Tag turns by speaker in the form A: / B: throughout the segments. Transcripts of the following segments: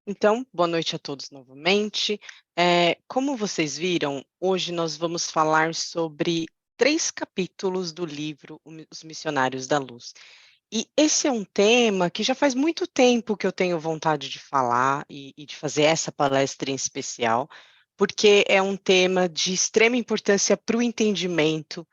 A: Então, boa noite a todos novamente. Como vocês viram, hoje nós vamos falar sobre 3 capítulos do livro Os Missionários da Luz. E esse é um tema que já faz muito tempo que eu tenho vontade de falar e de fazer essa palestra em especial, porque é um tema de extrema importância para o entendimento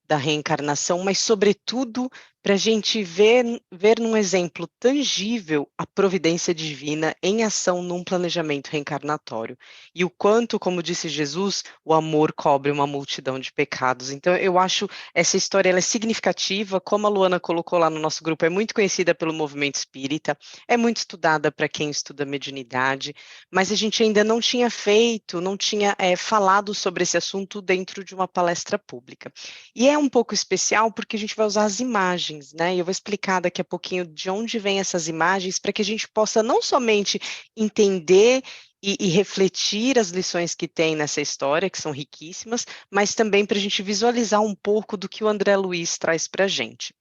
A: da reencarnação, mas sobretudo para a gente ver num exemplo tangível a providência divina em ação num planejamento reencarnatório. E o quanto, como disse Jesus, o amor cobre uma multidão de pecados. Então, eu acho essa história ela é significativa, como a Luana colocou lá no nosso grupo, é muito conhecida pelo movimento espírita, é muito estudada para quem estuda mediunidade, mas a gente ainda não tinha feito, não tinha falado sobre esse assunto dentro de uma palestra pública. E é um pouco especial porque a gente vai usar as imagens, né? E eu vou explicar daqui a pouquinho de onde vêm essas imagens para que a gente possa não somente entender e refletir as lições que tem nessa história, que são riquíssimas, mas também para a gente visualizar um pouco do que o André Luiz traz para a gente.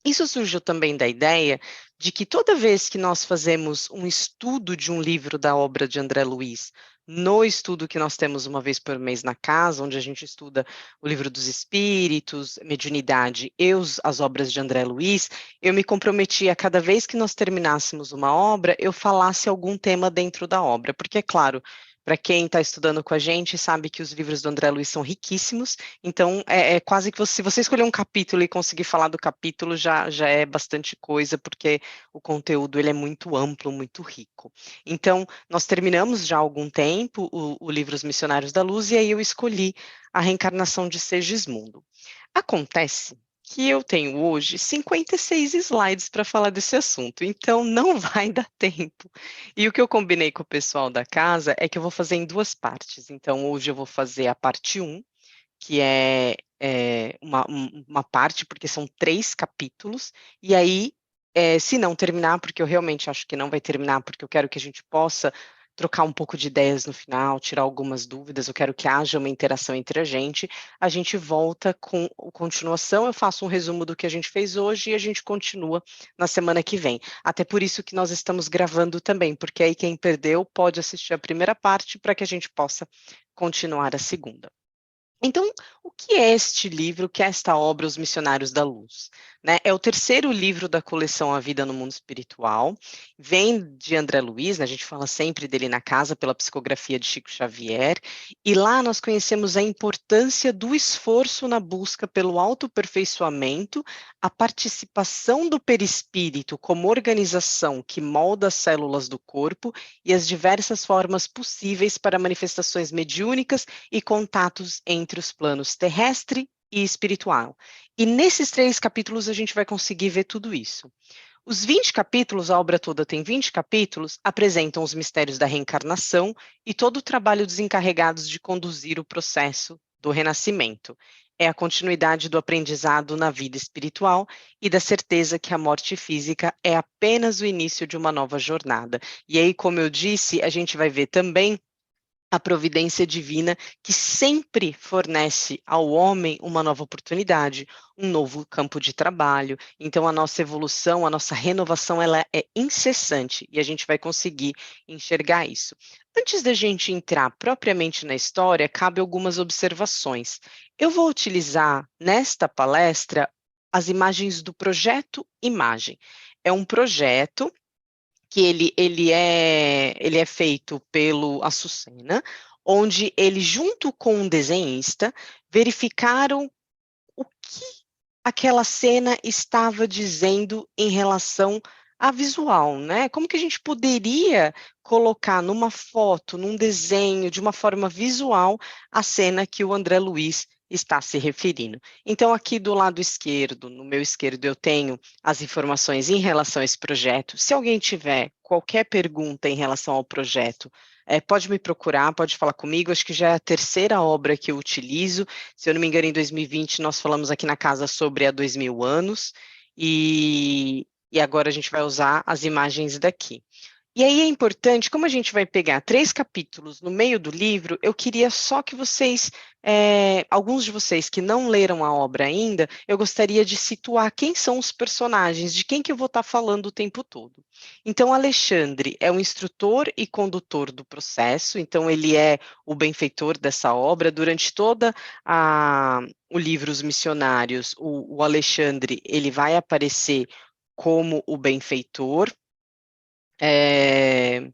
A: Isso surgiu também da ideia de que toda vez que nós fazemos um estudo de um livro da obra de André Luiz, no estudo que nós temos uma vez por mês na casa, onde a gente estuda o livro dos Espíritos, Mediunidade e as obras de André Luiz, eu me comprometi a cada vez que nós terminássemos uma obra, eu falasse algum tema dentro da obra, porque é claro, para quem está estudando com a gente, sabe que os livros do André Luiz são riquíssimos, então é quase que se você escolher um capítulo e conseguir falar do capítulo, já é bastante coisa, porque o conteúdo ele é muito amplo, muito rico. Então, nós terminamos já há algum tempo o livro Os Missionários da Luz, e aí eu escolhi a reencarnação de Segismundo. Acontece que eu tenho hoje 56 slides para falar desse assunto, então não vai dar tempo. E o que eu combinei com o pessoal da casa é que eu vou fazer em duas partes. Então, hoje eu vou fazer a parte um, que é uma parte, porque são 3 capítulos, e aí, se não terminar, porque eu realmente acho que não vai terminar, porque eu quero que a gente possa trocar um pouco de ideias no final, tirar algumas dúvidas, eu quero que haja uma interação entre a gente volta com a continuação, eu faço um resumo do que a gente fez hoje e a gente continua na semana que vem. Até por isso que nós estamos gravando também, porque aí quem perdeu pode assistir a primeira parte para que a gente possa continuar a segunda. Então, o que é este livro, o que é esta obra, Os Missionários da Luz? Né? É o terceiro livro da coleção A Vida no Mundo Espiritual, vem de André Luiz, né? A gente fala sempre dele na casa, pela psicografia de Chico Xavier, e lá nós conhecemos a importância do esforço na busca pelo autoaperfeiçoamento, a participação do perispírito como organização que molda as células do corpo e as diversas formas possíveis para manifestações mediúnicas e contatos entre os planos terrestre e espiritual. E nesses 3 capítulos a gente vai conseguir ver tudo isso. Os 20 capítulos, a obra toda tem 20 capítulos, apresentam os mistérios da reencarnação e todo o trabalho dos encarregados de conduzir o processo do renascimento. É a continuidade do aprendizado na vida espiritual e da certeza que a morte física é apenas o início de uma nova jornada. E aí, como eu disse, a gente vai ver também a providência divina que sempre fornece ao homem uma nova oportunidade, um novo campo de trabalho. Então a nossa evolução, a nossa renovação, ela é incessante e a gente vai conseguir enxergar isso. Antes da gente entrar propriamente na história, cabe algumas observações. Eu vou utilizar nesta palestra as imagens do projeto Imagem. É um projeto que ele é feito pelo Açucena, onde ele, junto com um desenhista, verificaram o que aquela cena estava dizendo em relação a visual, né? Como que a gente poderia colocar numa foto, num desenho, de uma forma visual, a cena que o André Luiz está se referindo. Então, aqui do lado esquerdo, no meu esquerdo, eu tenho as informações em relação a esse projeto. Se alguém tiver qualquer pergunta em relação ao projeto, pode me procurar, pode falar comigo. Acho que já é a terceira obra que eu utilizo. Se eu não me engano, em 2020 nós falamos aqui na casa sobre a 2000 anos, e agora a gente vai usar as imagens daqui. E aí é importante, como a gente vai pegar 3 capítulos no meio do livro, eu queria só que vocês, alguns de vocês que não leram a obra ainda, eu gostaria de situar quem são os personagens, de quem que eu vou estar falando o tempo todo. Então, Alexandre é o instrutor e condutor do processo, então ele é o benfeitor dessa obra. Durante toda o livro Os Missionários, o Alexandre, ele vai aparecer como o benfeitor. É,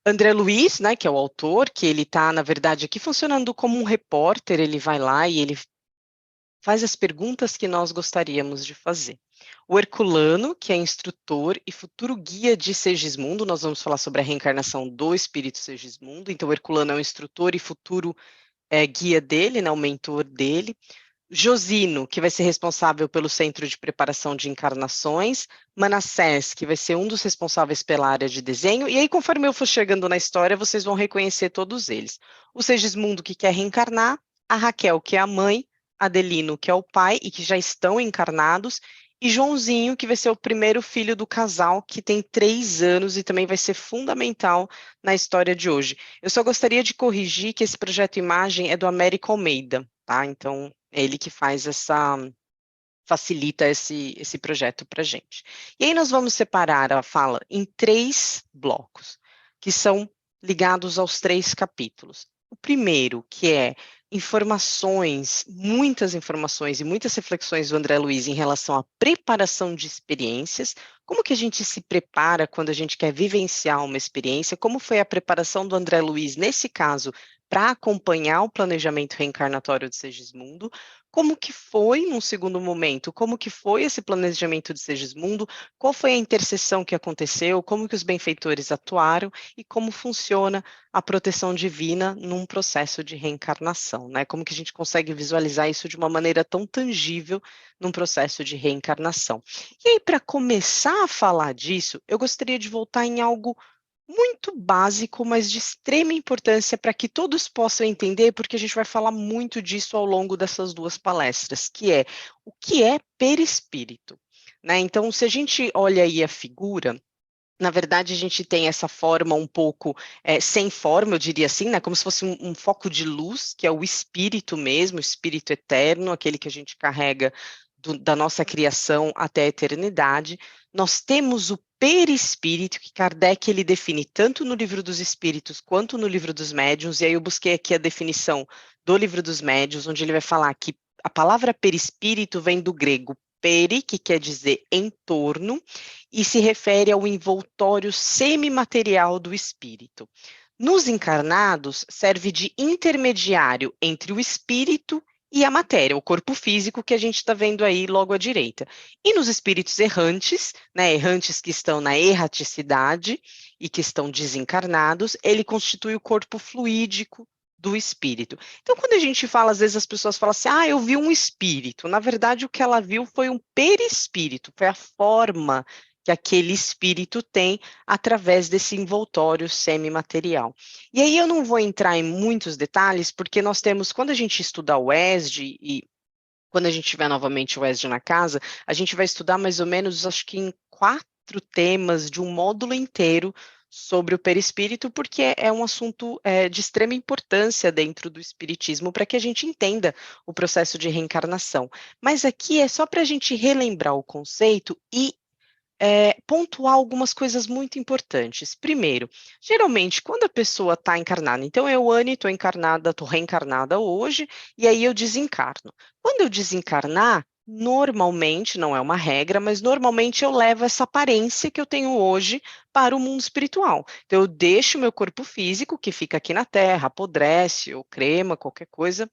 A: André Luiz, né, que é o autor, que ele está, na verdade, aqui funcionando como um repórter, ele vai lá e ele faz as perguntas que nós gostaríamos de fazer. O Herculano, que é instrutor e futuro guia de Segismundo, nós vamos falar sobre a reencarnação do espírito Segismundo, então o Herculano é o instrutor e futuro guia dele, né, o mentor dele. Josino, que vai ser responsável pelo Centro de Preparação de Encarnações, Manassés, que vai ser um dos responsáveis pela área de desenho, e aí, conforme eu for chegando na história, vocês vão reconhecer todos eles. O Segismundo, que quer reencarnar, a Raquel, que é a mãe, Adelino, que é o pai, e que já estão encarnados, e Joãozinho, que vai ser o primeiro filho do casal, que tem 3 anos e também vai ser fundamental na história de hoje. Eu só gostaria de corrigir que esse projeto Imagem é do Américo Almeida, tá? Então, é ele que facilita esse projeto para a gente. E aí nós vamos separar a fala em 3 blocos, que são ligados aos 3 capítulos. O primeiro, que é informações, muitas informações e muitas reflexões do André Luiz em relação à preparação de experiências, como que a gente se prepara quando a gente quer vivenciar uma experiência, como foi a preparação do André Luiz, nesse caso, para acompanhar o planejamento reencarnatório de Segismundo, como que foi, num segundo momento, como que foi esse planejamento de Segismundo, qual foi a intercessão que aconteceu, como que os benfeitores atuaram e como funciona a proteção divina num processo de reencarnação, né? Como que a gente consegue visualizar isso de uma maneira tão tangível num processo de reencarnação. E aí, para começar a falar disso, eu gostaria de voltar em algo muito básico, mas de extrema importância para que todos possam entender, porque a gente vai falar muito disso ao longo dessas 2 palestras, que é o que é perispírito, né? Então, se a gente olha aí a figura, na verdade, a gente tem essa forma um pouco sem forma, eu diria assim, né? Como se fosse um foco de luz, que é o espírito mesmo, o espírito eterno, aquele que a gente carrega da nossa criação até a eternidade. Nós temos o perispírito, que Kardec ele define tanto no Livro dos Espíritos quanto no Livro dos Médiuns, e aí eu busquei aqui a definição do Livro dos Médiuns, onde ele vai falar que a palavra perispírito vem do grego peri, que quer dizer em torno, e se refere ao envoltório semimaterial do espírito. Nos encarnados, serve de intermediário entre o espírito e a matéria, o corpo físico que a gente está vendo aí logo à direita. E nos espíritos errantes, né, errantes que estão na erraticidade e que estão desencarnados, ele constitui o corpo fluídico do espírito. Então, quando a gente fala, às vezes as pessoas falam assim, eu vi um espírito. Na verdade, o que ela viu foi um perispírito, foi a forma que aquele espírito tem através desse envoltório semimaterial. E aí eu não vou entrar em muitos detalhes, porque nós temos, quando a gente estuda o ESD, e quando a gente tiver novamente o ESD na casa, a gente vai estudar mais ou menos, acho que em 4 temas de um módulo inteiro sobre o perispírito, porque é um assunto de extrema importância dentro do espiritismo, para que a gente entenda o processo de reencarnação. Mas aqui é só para a gente relembrar o conceito e pontuar algumas coisas muito importantes. Primeiro, geralmente, quando a pessoa está encarnada, então eu, Anne, estou encarnada, estou reencarnada hoje, e aí eu desencarno. Quando eu desencarnar, normalmente, não é uma regra, mas normalmente eu levo essa aparência que eu tenho hoje para o mundo espiritual. Então, eu deixo o meu corpo físico, que fica aqui na Terra, apodrece, ou crema, qualquer coisa,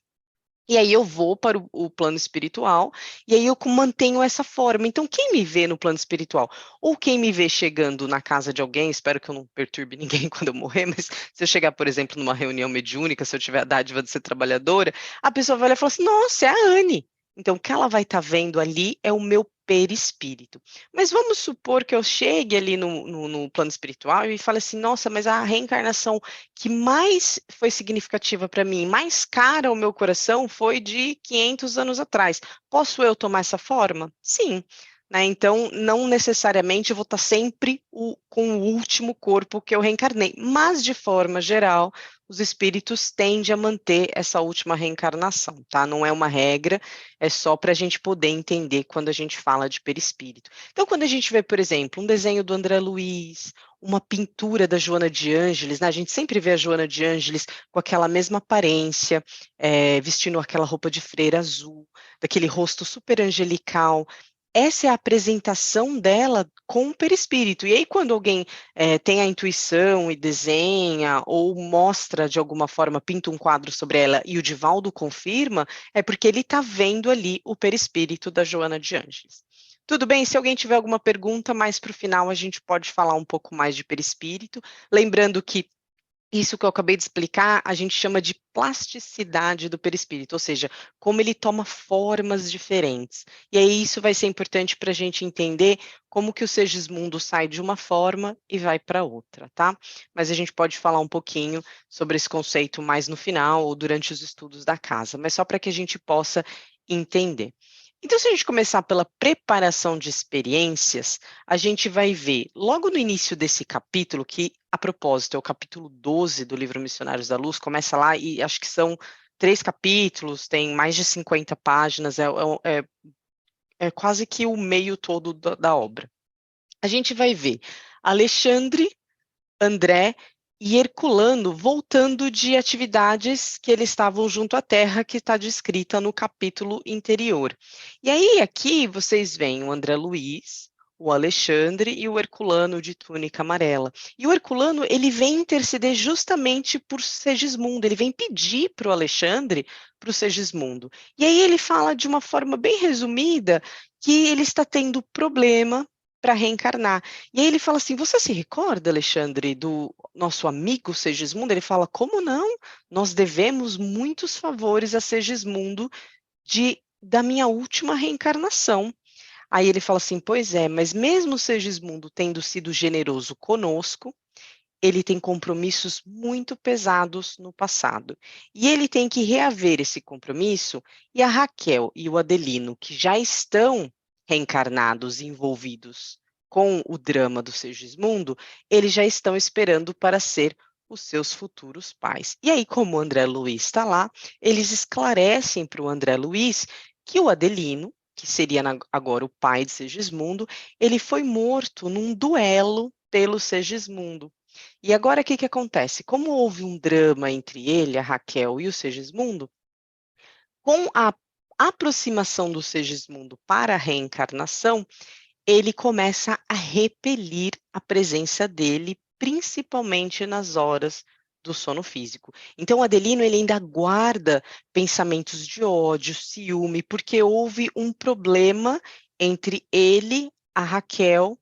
A: e aí eu vou para o plano espiritual, e aí eu mantenho essa forma. Então, quem me vê no plano espiritual, ou quem me vê chegando na casa de alguém, espero que eu não perturbe ninguém quando eu morrer, mas se eu chegar, por exemplo, numa reunião mediúnica, se eu tiver a dádiva de ser trabalhadora, a pessoa vai olhar e falar assim, nossa, é a Anne. Então, o que ela vai estar vendo ali é o meu perispírito. Mas vamos supor que eu chegue ali no plano espiritual e fale assim, nossa, mas a reencarnação que mais foi significativa para mim, mais cara ao meu coração, foi de 500 anos atrás. Posso eu tomar essa forma? Sim. né? Então, não necessariamente eu vou estar sempre com o último corpo que eu reencarnei, mas, de forma geral, os espíritos tendem a manter essa última reencarnação, tá? Não é uma regra, é só para a gente poder entender quando a gente fala de perispírito. Então, quando a gente vê, por exemplo, um desenho do André Luiz, uma pintura da Joana de Ângeles, né? A gente sempre vê a Joana de Ângeles com aquela mesma aparência, vestindo aquela roupa de freira azul, daquele rosto super angelical. Essa é a apresentação dela com o perispírito. E aí, quando alguém tem a intuição e desenha, ou mostra de alguma forma, pinta um quadro sobre ela e o Divaldo confirma, é porque ele está vendo ali o perispírito da Joana de Ângeles. Tudo bem? Se alguém tiver alguma pergunta, mais para o final a gente pode falar um pouco mais de perispírito. Lembrando que isso que eu acabei de explicar, a gente chama de plasticidade do perispírito, ou seja, como ele toma formas diferentes. E aí isso vai ser importante para a gente entender como que o Segismundo sai de uma forma e vai para outra, tá? Mas a gente pode falar um pouquinho sobre esse conceito mais no final ou durante os estudos da casa, mas só para que a gente possa entender. Então, se a gente começar pela preparação de experiências, a gente vai ver logo no início desse capítulo, que, a propósito, é o capítulo 12 do livro Missionários da Luz, começa lá e acho que são 3 capítulos, tem mais de 50 páginas, é quase que o meio todo da obra. A gente vai ver Alexandre, André e Herculano voltando de atividades que eles estavam junto à Terra, que está descrita no capítulo anterior. E aí, aqui, vocês veem o André Luiz, o Alexandre e o Herculano de túnica amarela. E o Herculano, ele vem interceder justamente por Segismundo, ele vem pedir para o Alexandre, para o Segismundo. E aí ele fala de uma forma bem resumida que ele está tendo problema para reencarnar. E aí ele fala assim: você se recorda, Alexandre, do nosso amigo Segismundo? Ele fala: como não? Nós devemos muitos favores a Segismundo da minha última reencarnação. Aí ele fala assim: pois é, mas mesmo Segismundo tendo sido generoso conosco, ele tem compromissos muito pesados no passado. E ele tem que reaver esse compromisso, e a Raquel e o Adelino, que já estão reencarnados e envolvidos com o drama do Segismundo, eles já estão esperando para ser os seus futuros pais. E aí, como o André Luiz está lá, eles esclarecem para o André Luiz que o Adelino, que seria agora o pai de Segismundo, ele foi morto num duelo pelo Segismundo. E agora o que que acontece? Como houve um drama entre ele, a Raquel e o Segismundo, com a aproximação do Segismundo para a reencarnação, ele começa a repelir a presença dele, principalmente nas horas do sono físico. Então, Adelino, ele ainda guarda pensamentos de ódio, ciúme, porque houve um problema entre ele, a Raquel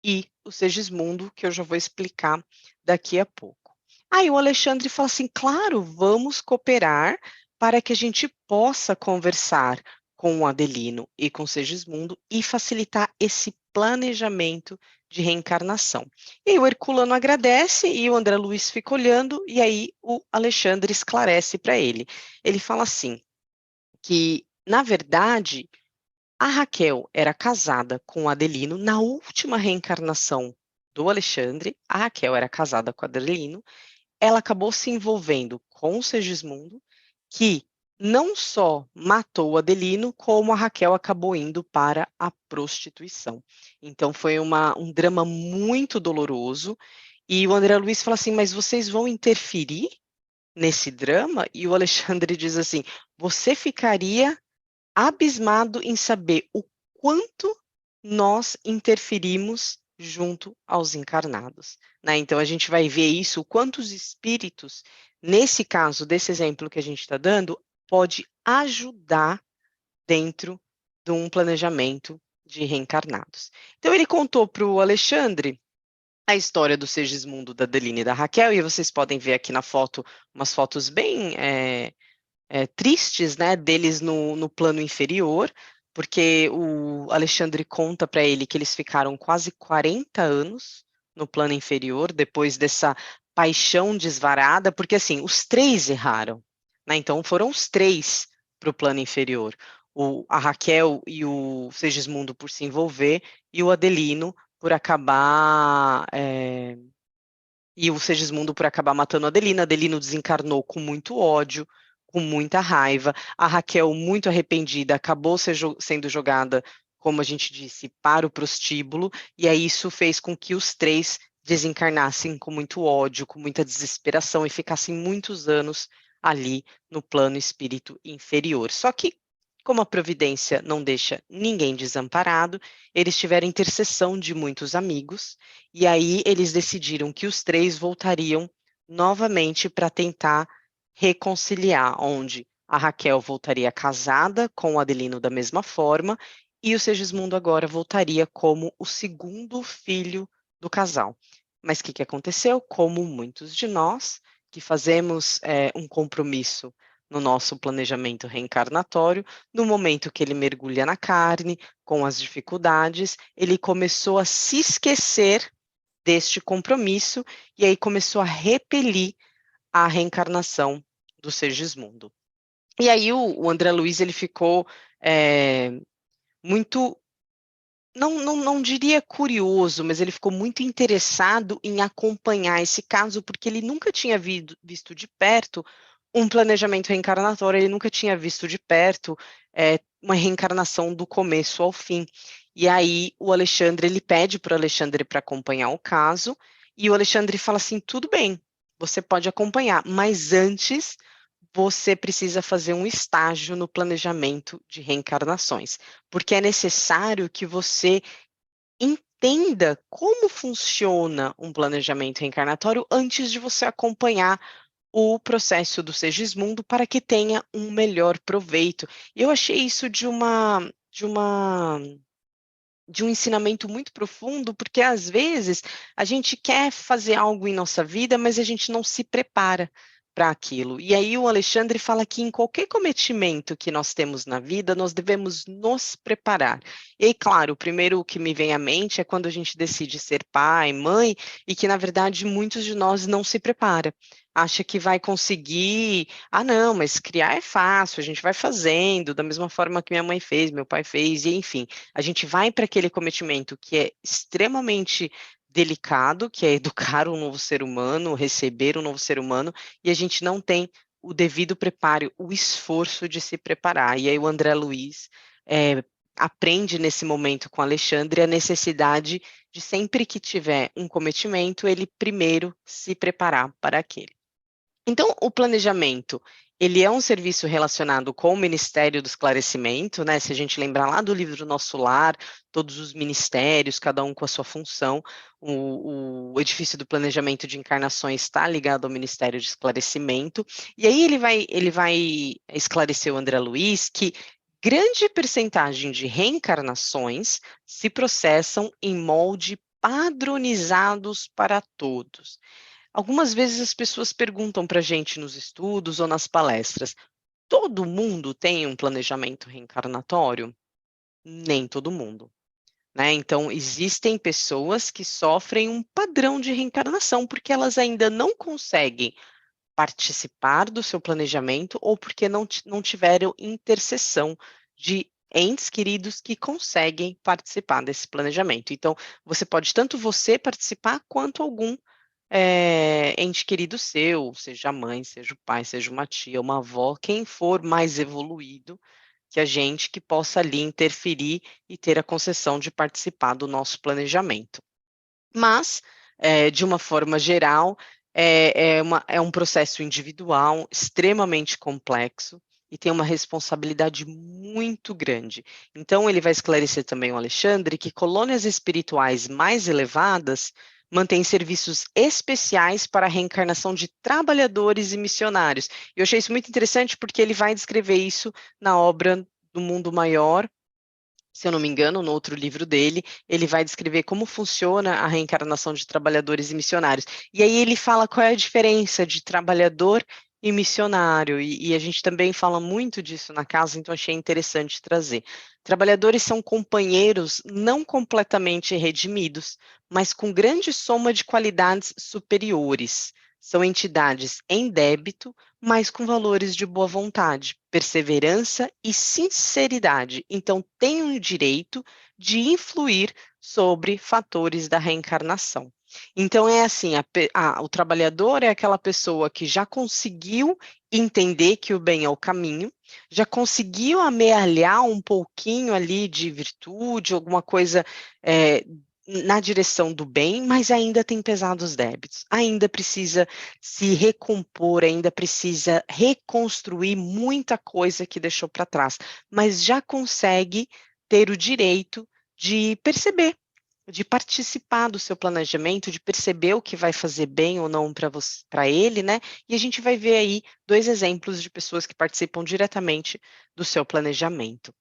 A: e o Segismundo, que eu já vou explicar daqui a pouco. Aí o Alexandre fala assim: claro, vamos cooperar para que a gente possa conversar com o Adelino e com o Segismundo e facilitar esse planejamento de reencarnação. E aí o Herculano agradece e o André Luiz fica olhando, e aí o Alexandre esclarece para ele. Ele fala assim, que, na verdade, a Raquel era casada com o Adelino na última reencarnação do Alexandre. A Raquel era casada com o Adelino. Ela acabou se envolvendo com o Segismundo, que não só matou o Adelino, como a Raquel acabou indo para a prostituição. Então foi um drama muito doloroso. E o André Luiz fala assim: mas vocês vão interferir nesse drama? E o Alexandre diz assim: você ficaria abismado em saber o quanto nós interferimos junto aos encarnados, né? Então a gente vai ver isso, o quanto os espíritos, nesse caso, desse exemplo que a gente está dando, pode ajudar dentro de um planejamento de reencarnados. Então ele contou para o Alexandre a história do Segismundo, da Adeline e da Raquel, e vocês podem ver aqui na foto umas fotos bem tristes, né, deles no plano inferior, porque o Alexandre conta para ele que eles ficaram quase 40 anos no plano inferior, depois dessa paixão desvarada, porque assim, os 3 erraram, né, então foram os 3 para o plano inferior. a Raquel e o Segismundo por se envolver, e o Adelino por acabar e o Segismundo por acabar matando a Adelina. Adelino desencarnou com muito ódio, com muita raiva. A Raquel, muito arrependida, acabou sendo jogada, como a gente disse, para o prostíbulo, e aí isso fez com que os três desencarnassem com muito ódio, com muita desesperação e ficassem muitos anos ali no plano espírito inferior. Só que, como a providência não deixa ninguém desamparado, eles tiveram intercessão de muitos amigos, e aí eles decidiram que os três voltariam novamente para tentar reconciliar, onde a Raquel voltaria casada com o Adelino da mesma forma, e o Segismundo agora voltaria como o segundo filho do casal. Mas o que aconteceu? Como muitos de nós que fazemos um compromisso no nosso planejamento reencarnatório, no momento que ele mergulha na carne, com as dificuldades, ele começou a se esquecer deste compromisso e aí começou a repelir a reencarnação do Segismundo. E aí o André Luiz ele ficou muito, não diria curioso, mas ele ficou muito interessado em acompanhar esse caso, porque ele nunca tinha visto de perto um planejamento reencarnatório, ele nunca tinha visto de perto uma reencarnação do começo ao fim. E aí o Alexandre, ele pede para o Alexandre para acompanhar o caso, e o Alexandre fala assim, tudo bem, você pode acompanhar, mas antes você precisa fazer um estágio no planejamento de reencarnações, porque é necessário que você entenda como funciona um planejamento reencarnatório antes de você acompanhar o processo do Segismundo para que tenha um melhor proveito. Eu achei isso de um ensinamento muito profundo, porque às vezes a gente quer fazer algo em nossa vida, mas a gente não se prepara para aquilo. E aí o Alexandre fala que em qualquer cometimento que nós temos na vida, nós devemos nos preparar. E aí, claro, o primeiro que me vem à mente é quando a gente decide ser pai, mãe, e que na verdade muitos de nós não se prepara. Acha que vai conseguir, não, mas criar é fácil, a gente vai fazendo, da mesma forma que minha mãe fez, meu pai fez, e enfim, a gente vai para aquele cometimento que é extremamente delicado, que é educar um novo ser humano, receber um novo ser humano, e a gente não tem o devido preparo, o esforço de se preparar. E aí o André Luiz aprende nesse momento com Alexandre a necessidade de sempre que tiver um cometimento, ele primeiro se preparar para aquele. Então, o planejamento, ele é um serviço relacionado com o Ministério do Esclarecimento, né? Se a gente lembrar lá do livro Nosso Lar, todos os ministérios, cada um com a sua função, o edifício do planejamento de encarnações está ligado ao Ministério de Esclarecimento, e aí ele vai esclarecer o André Luiz que grande percentagem de reencarnações se processam em molde padronizados para todos. Algumas vezes as pessoas perguntam para a gente nos estudos ou nas palestras: todo mundo tem um planejamento reencarnatório? Nem todo mundo, né? Então, existem pessoas que sofrem um padrão de reencarnação porque elas ainda não conseguem participar do seu planejamento ou porque não tiveram intercessão de entes queridos que conseguem participar desse planejamento. Então, pode tanto você participar quanto algum ente querido seu, seja a mãe, seja o pai, seja uma tia, uma avó, quem for mais evoluído que a gente, que possa ali interferir e ter a concessão de participar do nosso planejamento. Mas, de uma forma geral, é um processo individual, extremamente complexo, e tem uma responsabilidade muito grande. Então, ele vai esclarecer também o Alexandre que colônias espirituais mais elevadas mantêm serviços especiais para a reencarnação de trabalhadores e missionários. Eu achei isso muito interessante porque ele vai descrever isso na obra do Mundo Maior, se eu não me engano, no outro livro dele, ele vai descrever como funciona a reencarnação de trabalhadores e missionários. E aí ele fala qual é a diferença de trabalhador e missionário, e a gente também fala muito disso na casa, então achei interessante trazer. Trabalhadores são companheiros não completamente redimidos, mas com grande soma de qualidades superiores. são entidades em débito, mas com valores de boa vontade, perseverança e sinceridade. Então, têm o direito de influir sobre fatores da reencarnação. Então, é assim: o trabalhador é aquela pessoa que já conseguiu entender que o bem é o caminho, já conseguiu amealhar um pouquinho ali de virtude, alguma coisa na direção do bem, mas ainda tem pesados débitos, ainda precisa se recompor, ainda precisa reconstruir muita coisa que deixou para trás, mas já consegue ter o direito de perceber, de participar do seu planejamento, de perceber o que vai fazer bem ou não para ele, né? E a gente vai ver aí 2 exemplos de pessoas que participam diretamente do seu planejamento.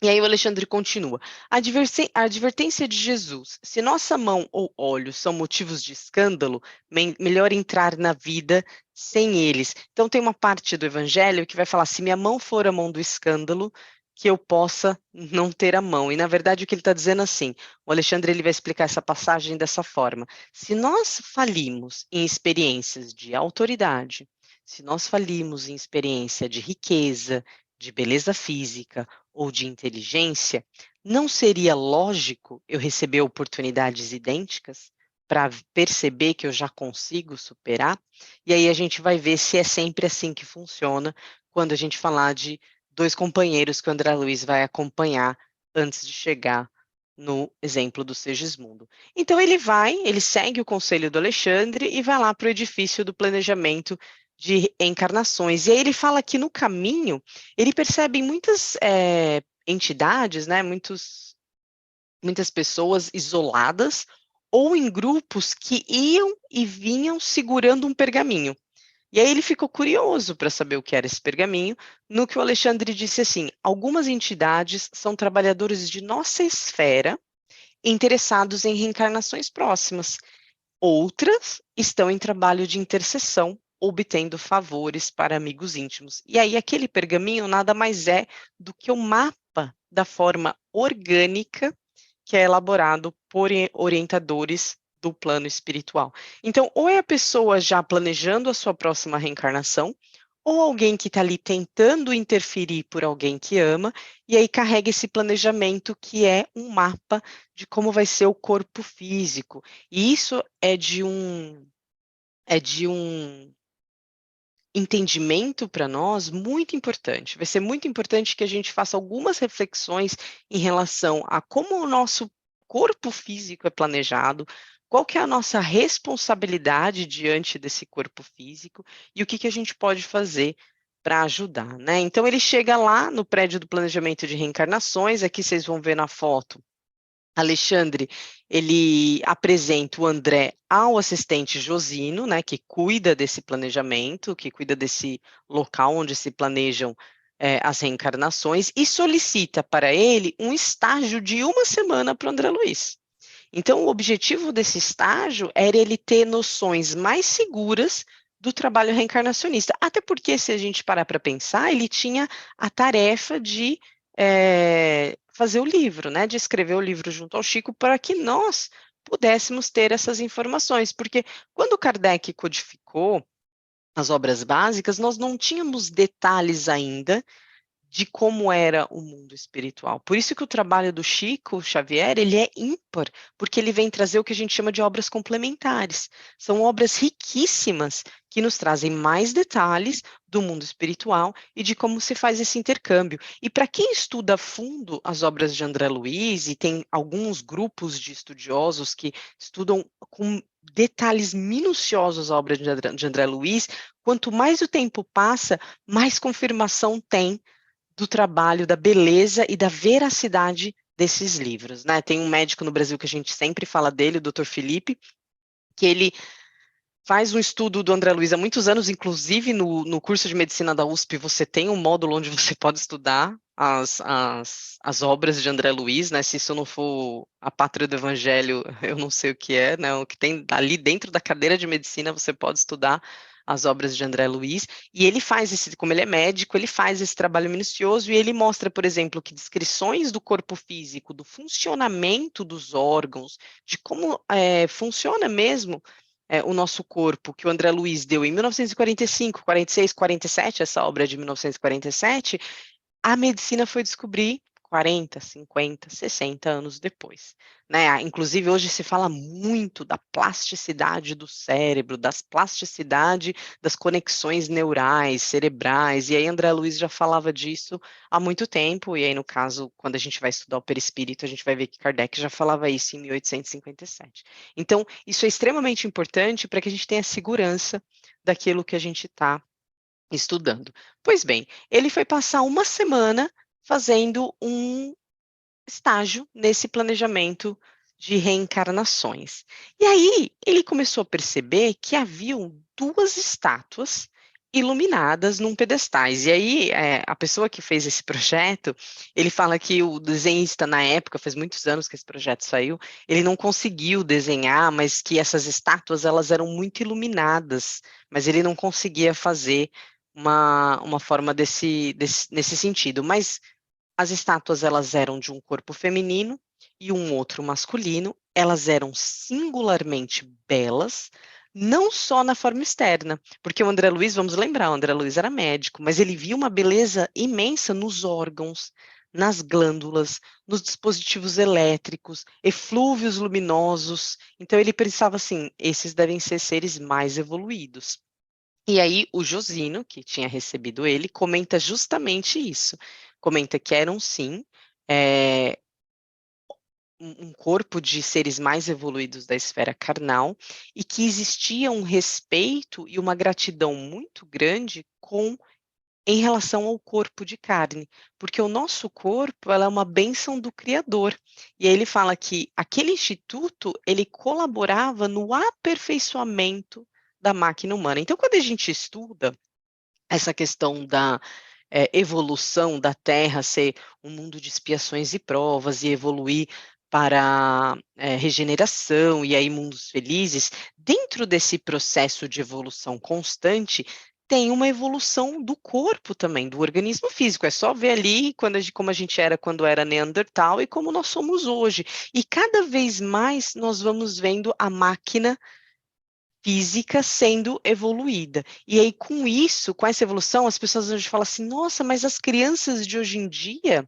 A: E aí o Alexandre continua: a advertência de Jesus: se nossa mão ou olho são motivos de escândalo, melhor entrar na vida sem eles. Então tem uma parte do evangelho que vai falar: se minha mão for a mão do escândalo, que eu possa não ter a mão. E na verdade o que ele está dizendo assim, o Alexandre ele vai explicar essa passagem dessa forma: se nós falimos em experiências de autoridade, se nós falimos em experiência de riqueza, de beleza física ou de inteligência, não seria lógico eu receber oportunidades idênticas para perceber que eu já consigo superar? E aí a gente vai ver se é sempre assim que funciona quando a gente falar de 2 companheiros que o André Luiz vai acompanhar antes de chegar no exemplo do Segismundo. Então ele segue o conselho do Alexandre e vai lá para o edifício do planejamento de encarnações. E aí ele fala que no caminho ele percebe muitas entidades, né, muitas pessoas isoladas ou em grupos que iam e vinham segurando um pergaminho. E aí ele ficou curioso para saber o que era esse pergaminho, no que o Alexandre disse assim: algumas entidades são trabalhadores de nossa esfera interessados em reencarnações próximas. Outras estão em trabalho de intercessão, obtendo favores para amigos íntimos. E aí, aquele pergaminho nada mais é do que o mapa da forma orgânica que é elaborado por orientadores do plano espiritual. Então, ou é a pessoa já planejando a sua próxima reencarnação, ou alguém que está ali tentando interferir por alguém que ama, e aí carrega esse planejamento que é um mapa de como vai ser o corpo físico. E isso é de um entendimento para nós muito importante. Vai ser muito importante que a gente faça algumas reflexões em relação a como o nosso corpo físico é planejado, qual que é a nossa responsabilidade diante desse corpo físico e o que a gente pode fazer para ajudar, né? Então ele chega lá no prédio do planejamento de reencarnações, aqui vocês vão ver na foto Alexandre, ele apresenta o André ao assistente Josino, né, que cuida desse planejamento, que cuida desse local onde se planejam as reencarnações, e solicita para ele um estágio de 1 semana para o André Luiz. Então, o objetivo desse estágio era ele ter noções mais seguras do trabalho reencarnacionista. Até porque, se a gente parar para pensar, ele tinha a tarefa de fazer o livro, né? De escrever o livro junto ao Chico para que nós pudéssemos ter essas informações. Porque quando Kardec codificou as obras básicas, nós não tínhamos detalhes ainda de como era o mundo espiritual. Por isso que o trabalho do Chico Xavier, ele é ímpar, porque ele vem trazer o que a gente chama de obras complementares. São obras riquíssimas que nos trazem mais detalhes do mundo espiritual e de como se faz esse intercâmbio. E para quem estuda a fundo as obras de André Luiz, e tem alguns grupos de estudiosos que estudam com detalhes minuciosos a obra de André Luiz, quanto mais o tempo passa, mais confirmação tem do trabalho, da beleza e da veracidade desses livros, né? Tem um médico no Brasil que a gente sempre fala dele, o Dr. Felipe, que ele faz um estudo do André Luiz há muitos anos, inclusive no curso de medicina da USP, você tem um módulo onde você pode estudar as obras de André Luiz, né? Se isso não for a pátria do evangelho, eu não sei o que é, né? O que tem ali dentro da cadeira de medicina, você pode estudar as obras de André Luiz, e ele faz como ele é médico, ele faz esse trabalho minucioso, e ele mostra, por exemplo, que descrições do corpo físico, do funcionamento dos órgãos, de como funciona mesmo o nosso corpo, que o André Luiz deu em 1945, 46, 47, essa obra é de 1947, a medicina foi descobrir 40, 50, 60 anos depois, né? Inclusive, hoje se fala muito da plasticidade do cérebro, das plasticidade das conexões neurais, cerebrais, e aí André Luiz já falava disso há muito tempo, e aí, no caso, quando a gente vai estudar o perispírito, a gente vai ver que Kardec já falava isso em 1857. Então, isso é extremamente importante para que a gente tenha segurança daquilo que a gente está estudando. Pois bem, ele foi passar uma semana fazendo um estágio nesse planejamento de reencarnações. E aí ele começou a perceber que haviam duas estátuas iluminadas num pedestais. E aí a pessoa que fez esse projeto, ele fala que o desenhista na época, faz muitos anos que esse projeto saiu, ele não conseguiu desenhar, mas que essas estátuas elas eram muito iluminadas, mas ele não conseguia fazer uma forma nesse sentido. Mas as estátuas elas eram de um corpo feminino e um outro masculino. Elas eram singularmente belas, não só na forma externa, porque o André Luiz, vamos lembrar, o André Luiz era médico, mas ele via uma beleza imensa nos órgãos, nas glândulas, nos dispositivos elétricos, eflúvios luminosos. Então ele pensava assim, esses devem ser seres mais evoluídos. E aí o Josino, que tinha recebido ele, comenta justamente isso. Comenta que eram sim é, um corpo de seres mais evoluídos da esfera carnal e que existia um respeito e uma gratidão muito grande em relação ao corpo de carne, porque o nosso corpo ela é uma bênção do Criador. E aí ele fala que aquele instituto ele colaborava no aperfeiçoamento da máquina humana. Então, quando a gente estuda essa questão da evolução da Terra ser um mundo de expiações e provas e evoluir para regeneração e aí mundos felizes, dentro desse processo de evolução constante, tem uma evolução do corpo também, do organismo físico. É só ver ali como a gente era quando era Neandertal e como nós somos hoje. E cada vez mais nós vamos vendo a máquina física sendo evoluída. E aí, com isso, com essa evolução, as pessoas hoje falam assim, nossa, mas as crianças de hoje em dia,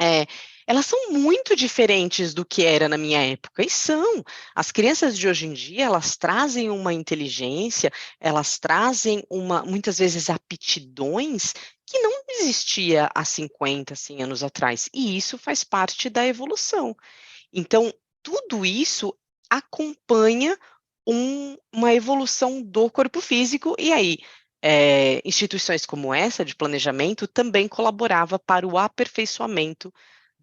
A: é, elas são muito diferentes do que era na minha época. E são. As crianças de hoje em dia, elas trazem uma inteligência, elas trazem muitas vezes aptidões que não existia há 50, 100 anos atrás. E isso faz parte da evolução. Então, tudo isso acompanha uma evolução do corpo físico, e aí, instituições como essa de planejamento também colaborava para o aperfeiçoamento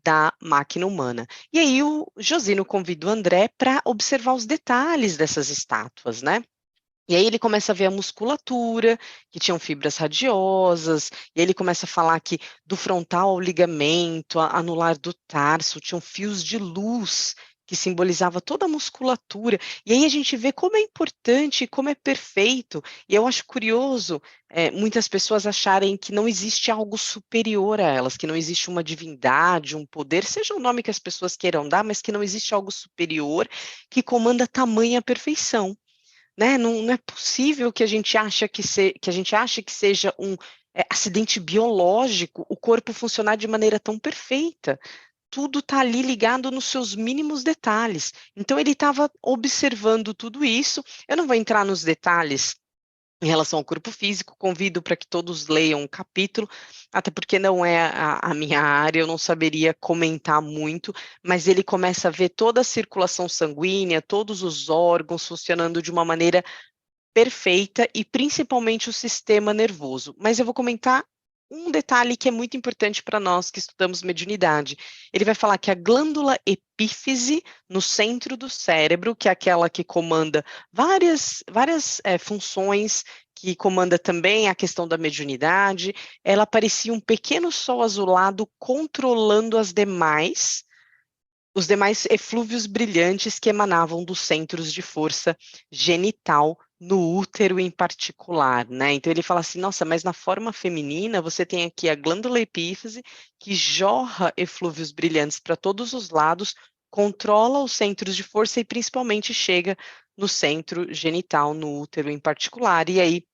A: da máquina humana. E aí o Josino convida o André para observar os detalhes dessas estátuas, né? E aí ele começa a ver a musculatura, que tinham fibras radiosas, e aí ele começa a falar que do frontal ao ligamento, anular do tarso, tinham fios de luz que simbolizava toda a musculatura. E aí a gente vê como é importante, como é perfeito. E eu acho curioso, muitas pessoas acharem que não existe algo superior a elas, que não existe uma divindade, um poder, seja o nome que as pessoas queiram dar, mas que não existe algo superior que comanda tamanha perfeição, né? Não é possível que a gente que a gente ache que seja um acidente biológico o corpo funcionar de maneira tão perfeita. Tudo está ali ligado nos seus mínimos detalhes. Então ele estava observando tudo isso. Eu não vou entrar nos detalhes em relação ao corpo físico, convido para que todos leiam um capítulo, até porque não é a minha área, eu não saberia comentar muito, mas ele começa a ver toda a circulação sanguínea, todos os órgãos funcionando de uma maneira perfeita e principalmente o sistema nervoso. Mas eu vou comentar um detalhe que é muito importante para nós que estudamos mediunidade. Ele vai falar que a glândula epífise no centro do cérebro, que é aquela que comanda várias funções, que comanda também a questão da mediunidade, ela parecia um pequeno sol azulado controlando os demais eflúvios brilhantes que emanavam dos centros de força genital no útero em particular, né? Então ele fala assim, nossa, mas na forma feminina você tem aqui a glândula epífise que jorra eflúvios brilhantes para todos os lados, controla os centros de força e principalmente chega no centro genital, no útero em particular. E aí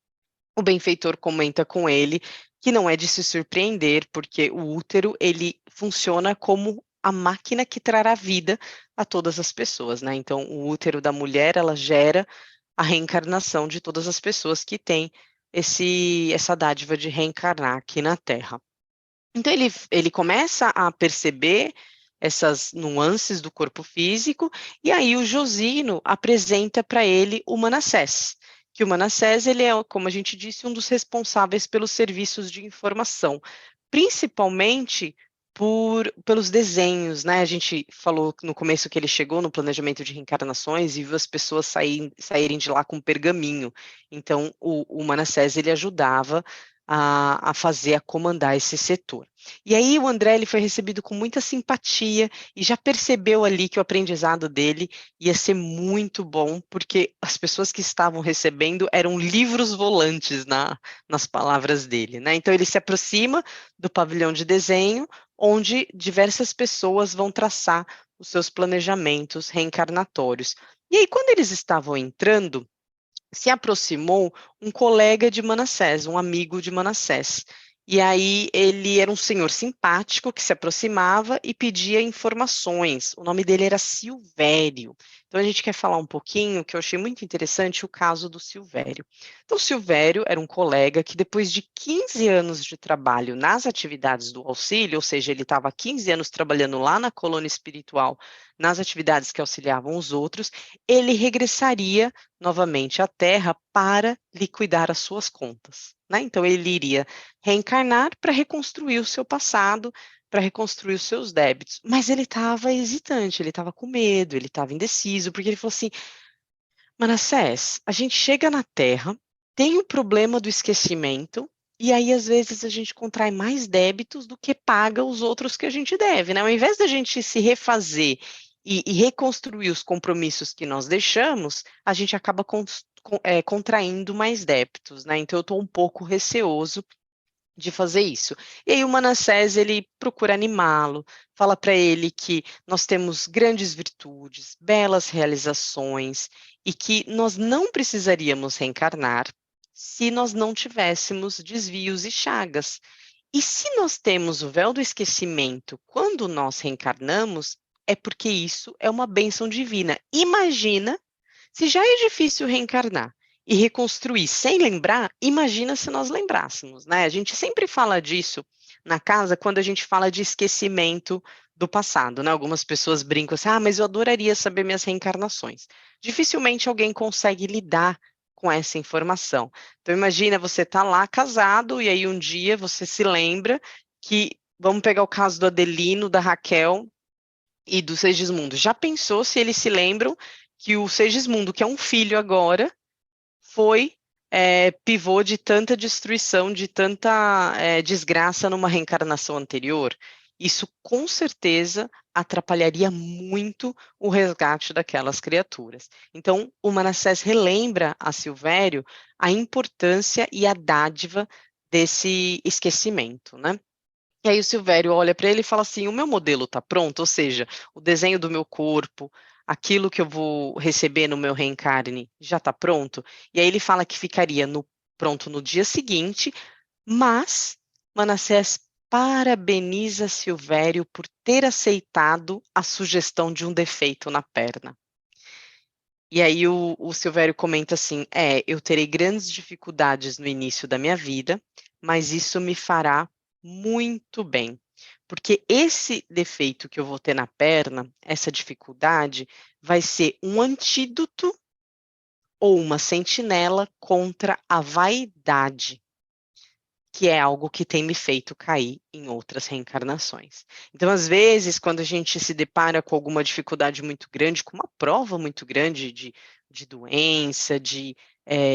A: o benfeitor comenta com ele que não é de se surpreender, porque o útero ele funciona como a máquina que trará vida a todas as pessoas, né? Então, o útero da mulher, ela gera a reencarnação de todas as pessoas que têm essa dádiva de reencarnar aqui na Terra. Então ele começa a perceber essas nuances do corpo físico, e aí o Josino apresenta para ele o Manassés, que o Manassés ele é, como a gente disse, um dos responsáveis pelos serviços de informação, principalmente pelos desenhos, né? A gente falou no começo que ele chegou no planejamento de reencarnações e viu as pessoas saírem de lá com pergaminho. Então, o Manassés ele ajudava a comandar esse setor. E aí o André ele foi recebido com muita simpatia e já percebeu ali que o aprendizado dele ia ser muito bom, porque as pessoas que estavam recebendo eram livros volantes nas palavras dele, né? Então ele se aproxima do pavilhão de desenho, onde diversas pessoas vão traçar os seus planejamentos reencarnatórios. E aí, quando eles estavam entrando, se aproximou um colega de Manassés, um amigo de Manassés. E aí ele era um senhor simpático que se aproximava e pedia informações. O nome dele era Silvério. Então a gente quer falar um pouquinho, que eu achei muito interessante, o caso do Silvério. Então o Silvério era um colega que depois de 15 anos de trabalho nas atividades do auxílio, ou seja, ele estava 15 anos trabalhando lá na colônia espiritual, nas atividades que auxiliavam os outros, ele regressaria novamente à Terra para liquidar as suas contas, né? Então ele iria reencarnar para reconstruir o seu passado, para reconstruir os seus débitos. Mas ele estava hesitante, ele estava com medo, ele estava indeciso, porque ele falou assim: Manassés, a gente chega na Terra, tem o problema do esquecimento, e aí às vezes a gente contrai mais débitos do que paga os outros que a gente deve, né? Ao invés da gente se refazer e reconstruir os compromissos que nós deixamos, a gente acaba contraindo mais débitos, né? Então eu estou um pouco receoso de fazer isso. E aí o Manassés, ele procura animá-lo, fala para ele que nós temos grandes virtudes, belas realizações e que nós não precisaríamos reencarnar se nós não tivéssemos desvios e chagas. E se nós temos o véu do esquecimento quando nós reencarnamos, é porque isso é uma bênção divina. Imagina se já é difícil reencarnar e reconstruir sem lembrar, imagina se nós lembrássemos, né? A gente sempre fala disso na casa quando a gente fala de esquecimento do passado, né? Algumas pessoas brincam assim: ah, mas eu adoraria saber minhas reencarnações. Dificilmente alguém consegue lidar com essa informação. Então imagina você tá lá casado e aí um dia você se lembra que, vamos pegar o caso do Adelino, da Raquel e do Segismundo. Já pensou se eles se lembram que o Segismundo, que é um filho agora, foi pivô de tanta destruição, de tanta desgraça numa reencarnação anterior? Isso com certeza atrapalharia muito o resgate daquelas criaturas. Então, o Manassés relembra a Silvério a importância e a dádiva desse esquecimento, né? E aí o Silvério olha para ele e fala assim: o meu modelo está pronto, ou seja, o desenho do meu corpo, aquilo que eu vou receber no meu reencarne já está pronto. E aí ele fala que ficaria pronto no dia seguinte, mas Manassés parabeniza Silvério por ter aceitado a sugestão de um defeito na perna. E aí o Silvério comenta assim: eu terei grandes dificuldades no início da minha vida, mas isso me fará muito bem, porque esse defeito que eu vou ter na perna, essa dificuldade, vai ser um antídoto ou uma sentinela contra a vaidade, que é algo que tem me feito cair em outras reencarnações. Então, às vezes, quando a gente se depara com alguma dificuldade muito grande, com uma prova muito grande de doença, de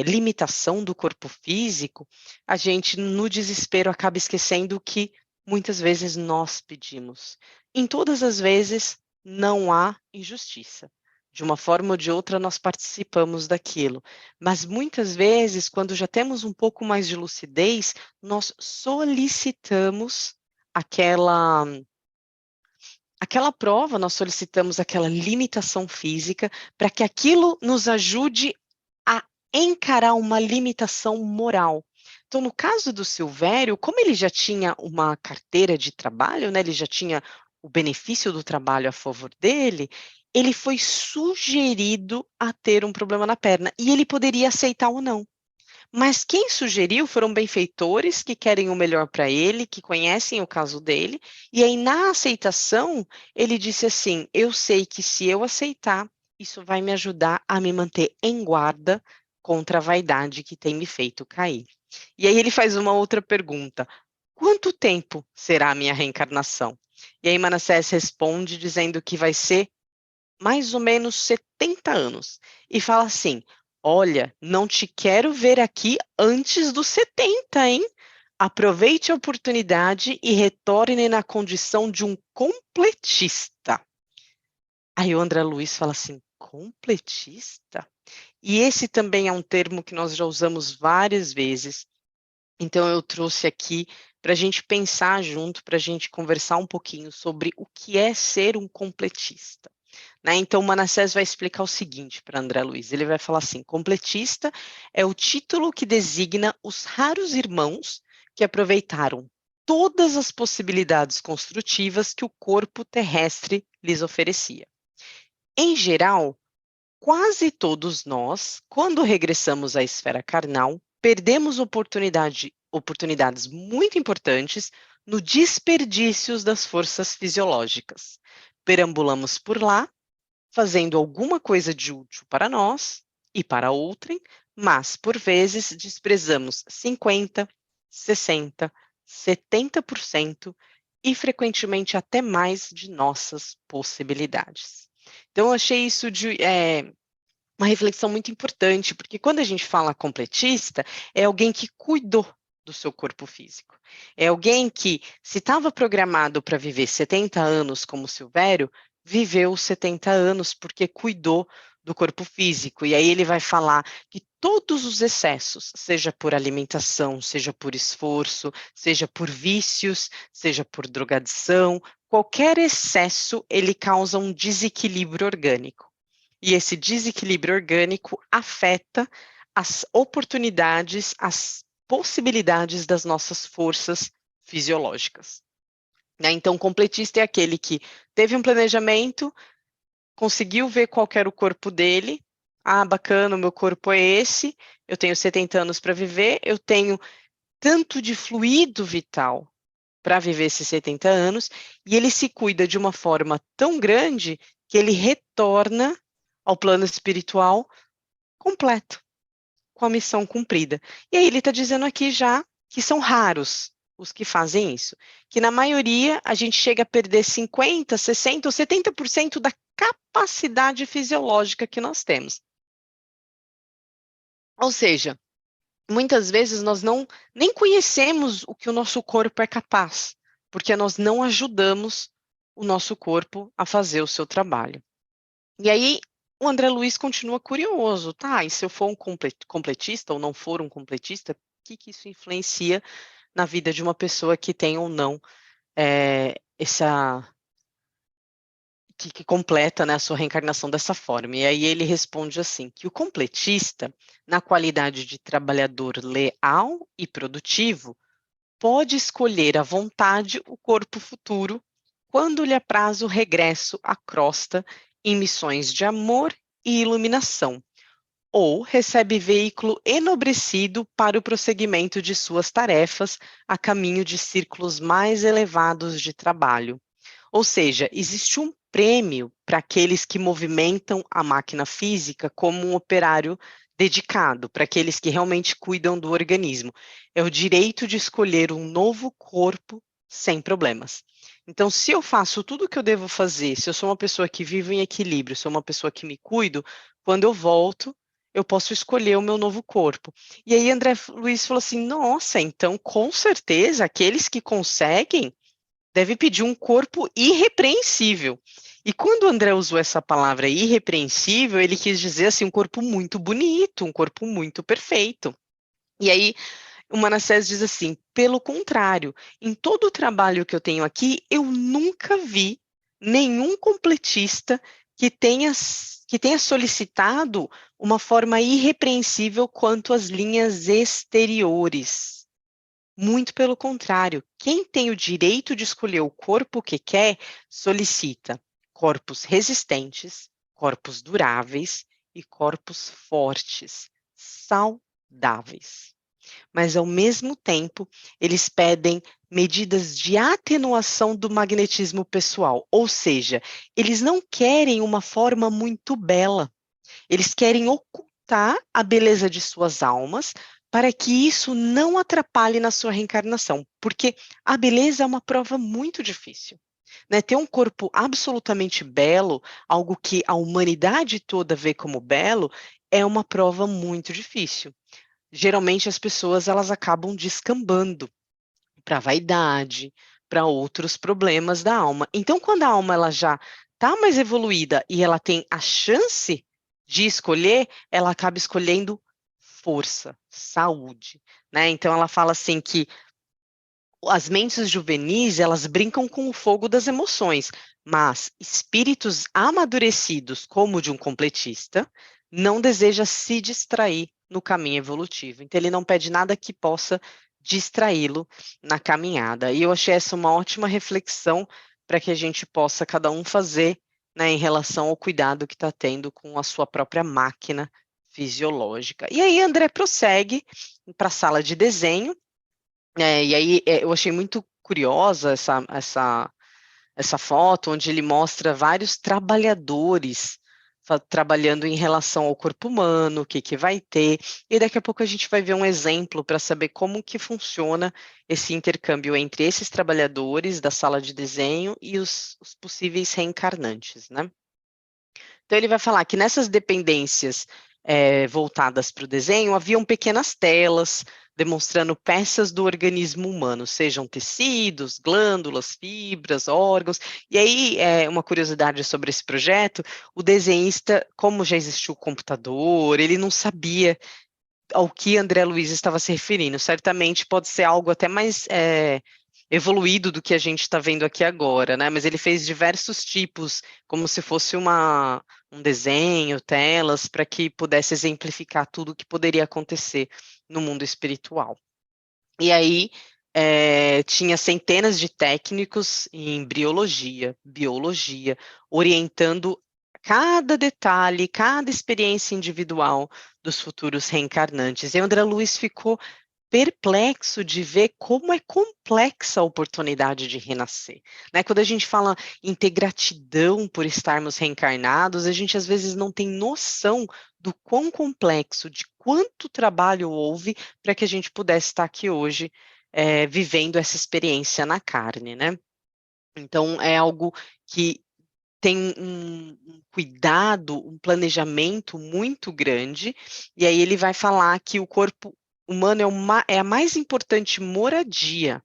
A: limitação do corpo físico, a gente, no desespero, acaba esquecendo que muitas vezes nós pedimos. Em todas as vezes, não há injustiça. De uma forma ou de outra, nós participamos daquilo. Mas muitas vezes, quando já temos um pouco mais de lucidez, nós solicitamos aquela Aquela prova, nós solicitamos aquela limitação física para que aquilo nos ajude a encarar uma limitação moral. Então, no caso do Silvério, como ele já tinha uma carteira de trabalho, né, ele já tinha o benefício do trabalho a favor dele, ele foi sugerido a ter um problema na perna e ele poderia aceitar ou não. Mas quem sugeriu foram benfeitores que querem o melhor para ele, que conhecem o caso dele, e aí na aceitação, ele disse assim: "Eu sei que se eu aceitar, isso vai me ajudar a me manter em guarda contra a vaidade que tem me feito cair". E aí ele faz uma outra pergunta: "Quanto tempo será a minha reencarnação?". E aí Manassés responde dizendo que vai ser mais ou menos 70 anos, e fala assim: "Olha, não te quero ver aqui antes dos 70, hein? Aproveite a oportunidade e retorne na condição de um completista". Aí o André Luiz fala assim: "Completista?". E esse também é um termo que nós já usamos várias vezes, então eu trouxe aqui para a gente pensar junto, para a gente conversar um pouquinho sobre o que é ser um completista. Né, então Manassés vai explicar o seguinte para André Luiz, ele vai falar assim: "Completista é o título que designa os raros irmãos que aproveitaram todas as possibilidades construtivas que o corpo terrestre lhes oferecia. Em geral, quase todos nós, quando regressamos à esfera carnal, perdemos oportunidades muito importantes no desperdício das forças fisiológicas. Perambulamos por lá fazendo alguma coisa de útil para nós e para outrem, mas, por vezes, desprezamos 50, 60, 70% e frequentemente até mais de nossas possibilidades. Então, eu achei isso uma reflexão muito importante, porque quando a gente fala completista, é alguém que cuidou do seu corpo físico. É alguém que, se estava programado para viver 70 anos como Silvério, viveu 70 anos porque cuidou do corpo físico. E aí ele vai falar que todos os excessos, seja por alimentação, seja por esforço, seja por vícios, seja por drogadição, qualquer excesso ele causa um desequilíbrio orgânico. E esse desequilíbrio orgânico afeta as oportunidades, as possibilidades das nossas forças fisiológicas. Né? Então, completista é aquele que teve um planejamento, conseguiu ver qual era o corpo dele. Ah, bacana, o meu corpo é esse, eu tenho 70 anos para viver, eu tenho tanto de fluido vital para viver esses 70 anos, e ele se cuida de uma forma tão grande que ele retorna ao plano espiritual completo, com a missão cumprida. E aí ele está dizendo aqui já que são raros os que fazem isso, que na maioria a gente chega a perder 50, 60 ou 70% da capacidade fisiológica que nós temos. Ou seja, muitas vezes nós não nem conhecemos o que o nosso corpo é capaz, porque nós não ajudamos o nosso corpo a fazer o seu trabalho. E aí o André Luiz continua curioso, tá? E se eu for um completista ou não for um completista, o que que isso influencia na vida de uma pessoa que tem ou não essa que completa, né, a sua reencarnação dessa forma. E aí ele responde assim, que o completista, na qualidade de trabalhador leal e produtivo, pode escolher à vontade o corpo futuro quando lhe apraz o regresso à crosta em missões de amor e iluminação, ou recebe veículo enobrecido para o prosseguimento de suas tarefas a caminho de círculos mais elevados de trabalho. Ou seja, existe um prêmio para aqueles que movimentam a máquina física como um operário dedicado, para aqueles que realmente cuidam do organismo. É o direito de escolher um novo corpo sem problemas. Então, se eu faço tudo o que eu devo fazer, se eu sou uma pessoa que vivo em equilíbrio, sou uma pessoa que me cuido, quando eu volto, eu posso escolher o meu novo corpo. E aí André Luiz falou assim: nossa, então com certeza aqueles que conseguem deve pedir um corpo irrepreensível. E quando o André usou essa palavra irrepreensível, ele quis dizer assim, um corpo muito bonito, um corpo muito perfeito. E aí o Manassés diz assim: pelo contrário, em todo o trabalho que eu tenho aqui, eu nunca vi nenhum completista que tenha solicitado uma forma irrepreensível quanto às linhas exteriores. Muito pelo contrário, quem tem o direito de escolher o corpo que quer, solicita corpos resistentes, corpos duráveis e corpos fortes, saudáveis. Mas, ao mesmo tempo, eles pedem medidas de atenuação do magnetismo pessoal, ou seja, eles não querem uma forma muito bela, eles querem ocultar a beleza de suas almas para que isso não atrapalhe na sua reencarnação, porque a beleza é uma prova muito difícil. Né? Ter um corpo absolutamente belo, algo que a humanidade toda vê como belo, é uma prova muito difícil. Geralmente as pessoas elas acabam descambando para a vaidade, para outros problemas da alma. Então, quando a alma ela já está mais evoluída e ela tem a chance de escolher, ela acaba escolhendo força, saúde, né? Então ela fala assim que as mentes juvenis, elas brincam com o fogo das emoções, mas espíritos amadurecidos, como o de um completista, não deseja se distrair no caminho evolutivo. Então, ele não pede nada que possa distraí-lo na caminhada. E eu achei essa uma ótima reflexão para que a gente possa, cada um, fazer, né, em relação ao cuidado que está tendo com a sua própria máquina fisiológica. E aí, André prossegue para a sala de desenho, e aí eu achei muito curiosa essa foto, onde ele mostra vários trabalhadores trabalhando em relação ao corpo humano, o que que vai ter, e daqui a pouco a gente vai ver um exemplo para saber como que funciona esse intercâmbio entre esses trabalhadores da sala de desenho e os possíveis reencarnantes, né? Então, ele vai falar que nessas dependências voltadas para o desenho, haviam pequenas telas demonstrando peças do organismo humano, sejam tecidos, glândulas, fibras, órgãos. E aí, uma curiosidade sobre esse projeto, o desenhista, como já existiu o computador, ele não sabia ao que André Luiz estava se referindo. Certamente pode ser algo até mais evoluído do que a gente está vendo aqui agora, né? Mas ele fez diversos tipos, como se fosse um desenho, telas, para que pudesse exemplificar tudo o que poderia acontecer no mundo espiritual. E aí tinha centenas de técnicos em embriologia, biologia, orientando cada detalhe, cada experiência individual dos futuros reencarnantes. E André Luiz ficou perplexo de ver como é complexa a oportunidade de renascer, né? Quando a gente fala em ter gratidão por estarmos reencarnados, a gente às vezes não tem noção do quão complexo, de quanto trabalho houve para que a gente pudesse estar aqui hoje, vivendo essa experiência na carne, né? Então, é algo que tem um cuidado, um planejamento muito grande, e aí ele vai falar que o corpo humano é a mais importante moradia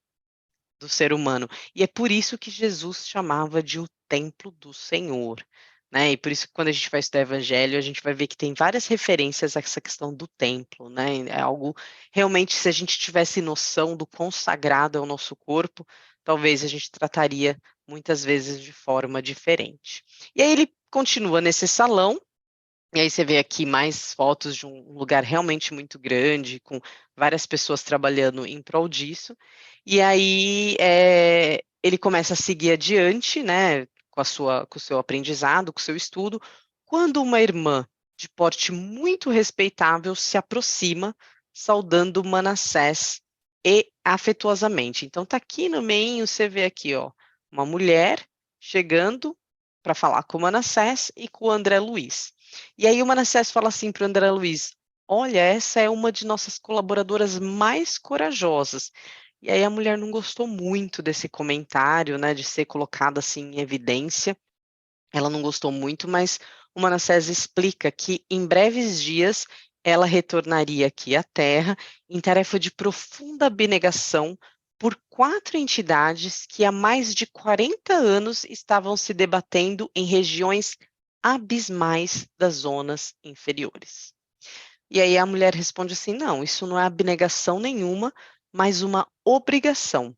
A: do ser humano, e é por isso que Jesus chamava de o templo do Senhor, né? E por isso que quando a gente vai estudar Evangelho, a gente vai ver que tem várias referências a essa questão do templo, né? É algo, realmente, se a gente tivesse noção do quão sagrado é o nosso corpo, talvez a gente trataria muitas vezes de forma diferente. E aí ele continua nesse salão, e aí você vê aqui mais fotos de um lugar realmente muito grande, com várias pessoas trabalhando em prol disso. E aí ele começa a seguir adiante, né, com o seu aprendizado, com o seu estudo, quando uma irmã de porte muito respeitável se aproxima, saudando Manassés e afetuosamente. Então tá aqui no meio, você vê aqui, ó, uma mulher chegando para falar com Manassés e com o André Luiz. E aí o Manassés fala assim para o André Luiz: olha, essa é uma de nossas colaboradoras mais corajosas. E aí a mulher não gostou muito desse comentário, né, de ser colocada assim em evidência. Ela não gostou muito, mas o Manassés explica que em breves dias ela retornaria aqui à Terra em tarefa de profunda abnegação por 4 entidades que há mais de 40 anos estavam se debatendo em regiões abismais das zonas inferiores. E aí a mulher responde assim: não, isso não é abnegação nenhuma, mas uma obrigação,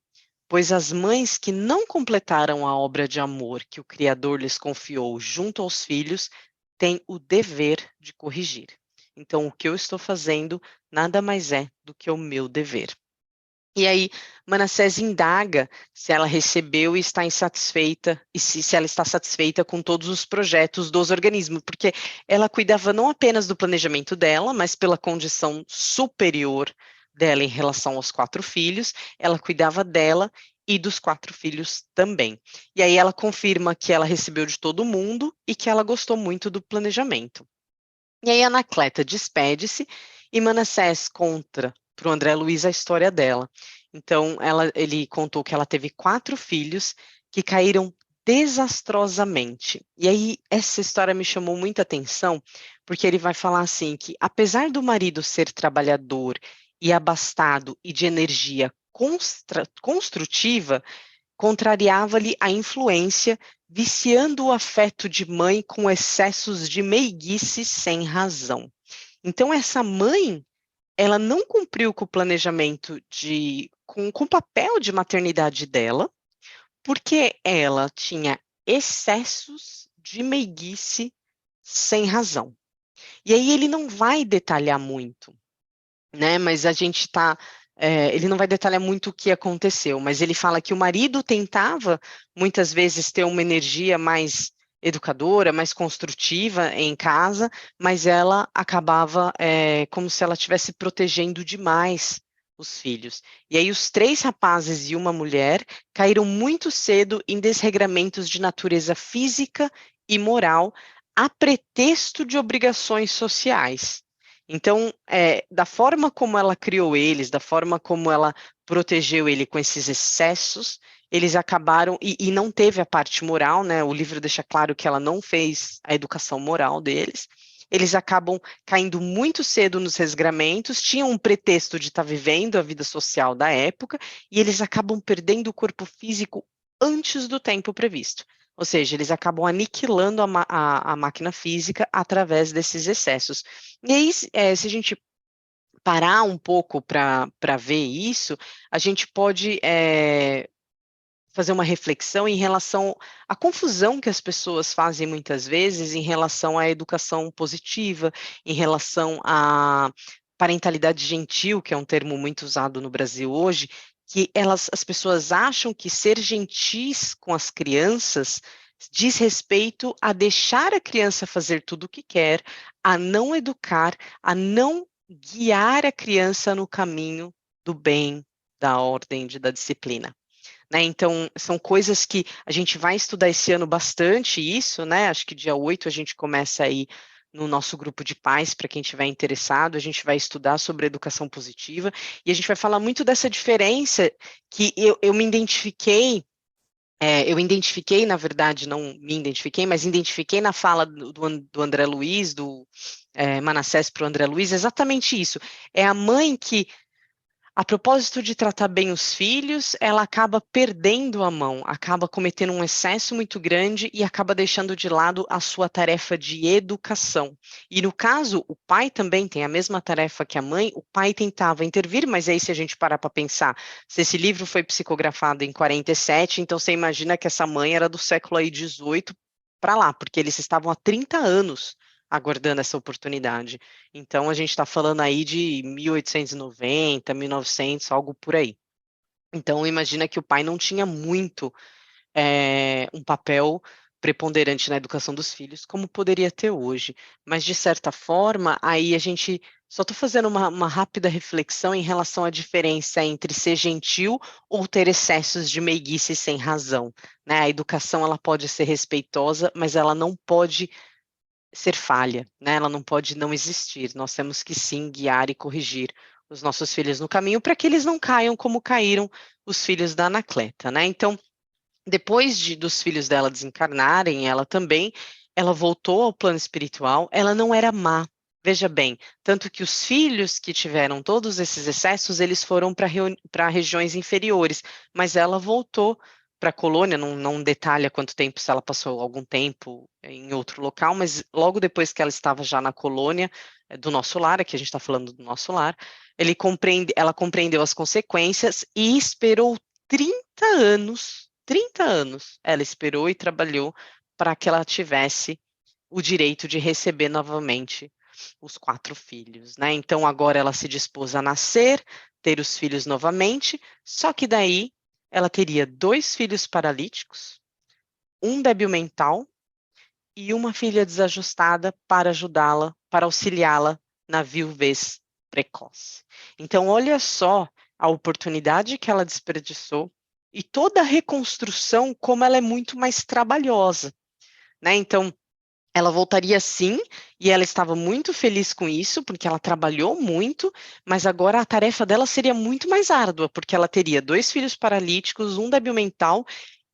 A: pois as mães que não completaram a obra de amor que o Criador lhes confiou junto aos filhos têm o dever de corrigir. Então, o que eu estou fazendo nada mais é do que o meu dever. E aí, Manassés indaga se ela recebeu e está insatisfeita, e se ela está satisfeita com todos os projetos dos organismos, porque ela cuidava não apenas do planejamento dela, mas pela condição superior dela em relação aos 4 filhos, ela cuidava dela e dos 4 filhos também. E aí ela confirma que ela recebeu de todo mundo e que ela gostou muito do planejamento. E aí Anacleta despede-se e Manassés conta para o André Luiz a história dela. Então, ele contou que ela teve 4 filhos que caíram desastrosamente. E aí, essa história me chamou muita atenção, porque ele vai falar assim, que apesar do marido ser trabalhador e abastado e de energia construtiva, contrariava-lhe a influência, viciando o afeto de mãe com excessos de meiguice sem razão. Então, essa mãe, ela não cumpriu com o planejamento com o papel de maternidade dela, porque ela tinha excessos de meiguice sem razão. E aí ele não vai detalhar muito, né? Mas a gente está. Ele não vai detalhar muito o que aconteceu, mas ele fala que o marido tentava muitas vezes ter uma energia mais educadora, mais construtiva em casa, mas ela acabava como se ela estivesse protegendo demais os filhos. E aí os 3 rapazes e uma mulher caíram muito cedo em desregramentos de natureza física e moral, a pretexto de obrigações sociais. Então, da forma como ela criou eles, da forma como ela protegeu ele com esses excessos, eles acabaram, e não teve a parte moral, né? O livro deixa claro que ela não fez a educação moral deles. Eles acabam caindo muito cedo nos resgramentos, tinham um pretexto de estar vivendo a vida social da época, e eles acabam perdendo o corpo físico antes do tempo previsto. Ou seja, eles acabam aniquilando a máquina física através desses excessos. E aí, se a gente parar um pouco para ver isso, a gente pode fazer uma reflexão em relação à confusão que as pessoas fazem muitas vezes em relação à educação positiva, em relação à parentalidade gentil, que é um termo muito usado no Brasil hoje, que as pessoas acham que ser gentis com as crianças diz respeito a deixar a criança fazer tudo o que quer, a não educar, a não guiar a criança no caminho do bem, da ordem, da disciplina. Né? Então, são coisas que a gente vai estudar esse ano bastante isso, né? Acho que dia 8 a gente começa aí no nosso grupo de pais, para quem estiver interessado, a gente vai estudar sobre educação positiva, e a gente vai falar muito dessa diferença que eu me identifiquei, na verdade, não me identifiquei, mas identifiquei na fala do André Luiz, do Manassés para o André Luiz, exatamente isso. É a mãe que, a propósito de tratar bem os filhos, ela acaba perdendo a mão, acaba cometendo um excesso muito grande e acaba deixando de lado a sua tarefa de educação. E no caso, o pai também tem a mesma tarefa que a mãe, o pai tentava intervir, mas aí se a gente parar para pensar, se esse livro foi psicografado em 47, então você imagina que essa mãe era do século aí 18 para lá, porque eles estavam há 30 anos aguardando essa oportunidade. Então, a gente está falando aí de 1890, 1900, algo por aí. Então, imagina que o pai não tinha muito um papel preponderante na educação dos filhos, como poderia ter hoje. Mas, de certa forma, aí a gente. Só estou fazendo uma rápida reflexão em relação à diferença entre ser gentil ou ter excessos de meiguice sem razão. Né? A educação ela pode ser respeitosa, mas ela não pode ser falha, né? Ela não pode não existir. Nós temos que sim guiar e corrigir os nossos filhos no caminho para que eles não caiam como caíram os filhos da Anacleta, né? Então, depois dos filhos dela desencarnarem, ela voltou ao plano espiritual, ela não era má. Veja bem, tanto que os filhos que tiveram todos esses excessos, eles foram para regiões inferiores, mas ela voltou para a colônia, não detalha quanto tempo, se ela passou algum tempo em outro local, mas logo depois que ela estava já na colônia do nosso lar, aqui a gente está falando do nosso lar, ela compreendeu as consequências e esperou 30 30 anos, ela esperou e trabalhou para que ela tivesse o direito de receber novamente os 4 filhos, né? Então agora ela se dispôs a nascer, ter os filhos novamente, só que daí ela teria 2 filhos paralíticos, um débil mental e uma filha desajustada para ajudá-la, para auxiliá-la na viuvez precoce. Então olha só a oportunidade que ela desperdiçou e toda a reconstrução, como ela é muito mais trabalhosa, né? Então ela voltaria sim, e ela estava muito feliz com isso, porque ela trabalhou muito, mas agora a tarefa dela seria muito mais árdua, porque ela teria 2 filhos paralíticos, um débil mental,